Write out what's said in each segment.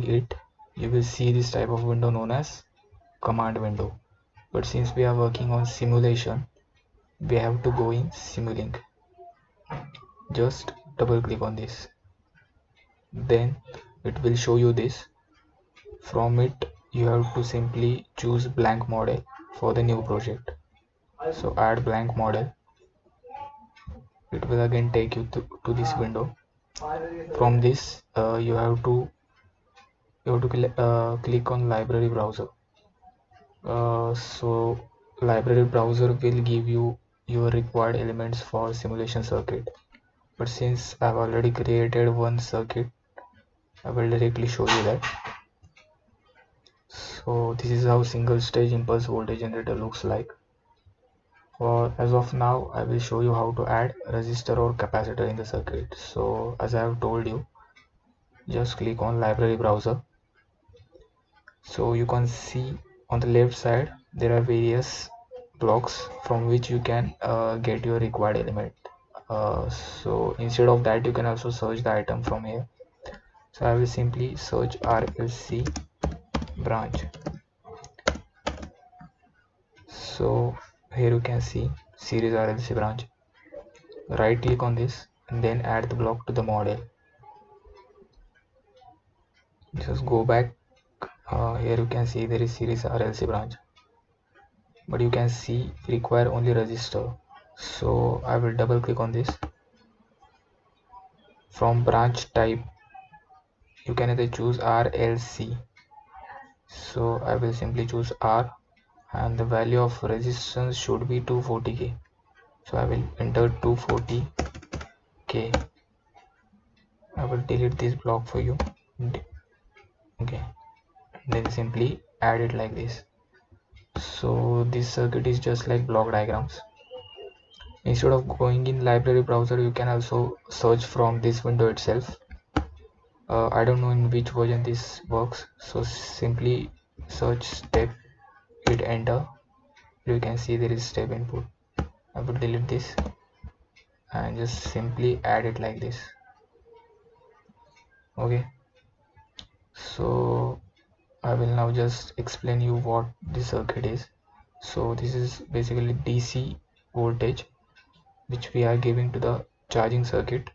it, you will see this type of window known as command window. But since we are working on simulation, we have to go in Simulink. Just double click on this, then it will show you this. From it you have to simply choose blank model for the new project. So add blank model. It will again take you to this window. From this you have to click on library browser. So library browser will give you your required elements for simulation circuit, but since I've already created one circuit, I will directly show you that. So this is how single stage impulse voltage generator looks like. For as of now, I will show you how to add resistor or capacitor in the circuit. So as I have told you, just click on library browser. So you can see on the left side there are various blocks from which you can get your required element. So instead of that, you can also search the item from here. So I will simply search RLC branch. So here you can see series RLC branch. Right click on this and then add the block to the model. Just go back. Here you can see there is series RLC branch, but you can see require only resistor. So I will double click on this. From branch type you can either choose RLC. So I will simply choose R, and the value of resistance should be 240k. So I will enter 240k. I will delete this block for you. Okay, then simply add it like this. So this circuit is just like block diagrams. Instead of going in library browser, you can also search from this window itself. I don't know in which version this works, so simply search step, hit enter. You can see there is step input. I will delete this and just simply add it like this. Okay, so I will now just explain you what this circuit is. So this is basically DC voltage which we are giving to the charging circuit.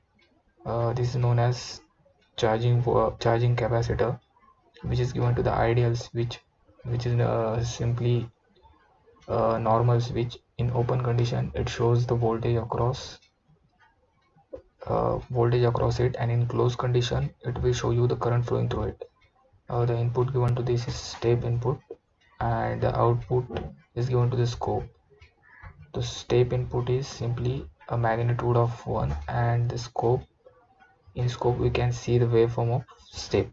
This is known as charging capacitor, which is given to the ideal switch, which is simply a normal switch. In open condition it shows the voltage across it, and in closed condition it will show you the current flowing through it. The input given to this is step input, and the output is given to the scope. The step input is simply a magnitude of 1, and the scope, in scope we can see the waveform of step.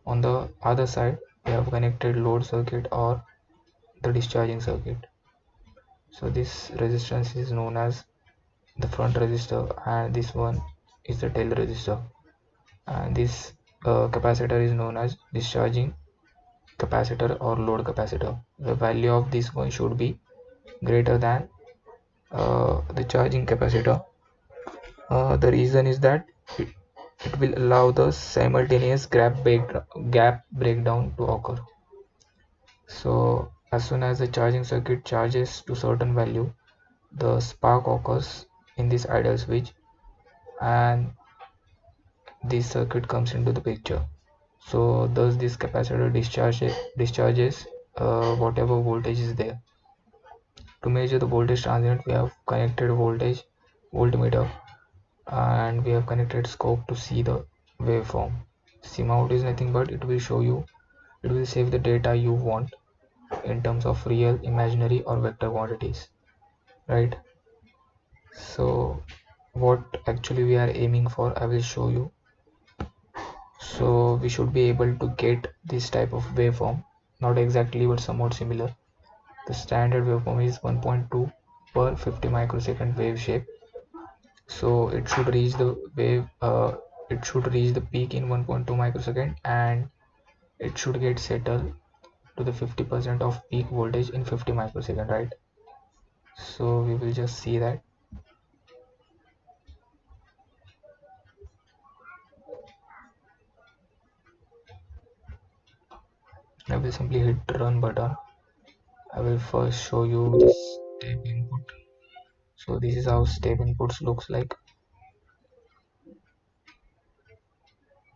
On the other side we have connected load circuit or the discharging circuit. So this resistance is known as the front resistor, and this one is the tail resistor, and this capacitor is known as discharging capacitor or load capacitor. The value of this one should be greater than the charging capacitor. The reason is that it will allow the simultaneous gap breakdown to occur. So as soon as the charging circuit charges to certain value, the spark occurs in this ideal switch, and this circuit comes into the picture. So thus this capacitor discharges whatever voltage is there. To measure the voltage transient, we have connected voltage voltmeter, and we have connected scope to see the waveform. Cout is nothing but it will save the data you want in terms of real, imaginary or vector quantities, right? So what actually we are aiming for, I will show you. So we should be able to get this type of waveform, not exactly but somewhat similar. The standard waveform is 1.2 per 50 microsecond wave shape. So it should reach the peak in 1.2 microsecond, and it should get settled to the 50% of peak voltage in 50 microsecond, right? So we will just see that. will simply hit run button. I will first show you the step input. So this is how step inputs looks like.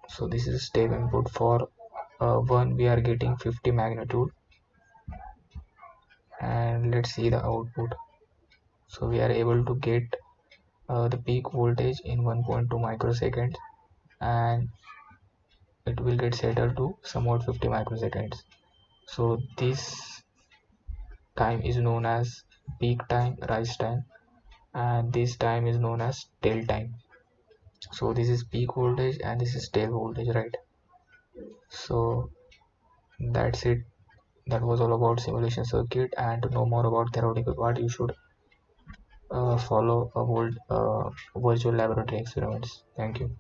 So this is step input. For 1 we are getting 50 magnitude, and let's see the output. So we are able to get the peak voltage in 1.2 microseconds, and it will get settled to somewhat 50 microseconds. So this time is known as peak time, rise time, and this time is known as tail time. So this is peak voltage and this is tail voltage, right? So that's it. That was all about simulation circuit. And to know more about theoretical part, you should follow a virtual laboratory experiments. Thank you.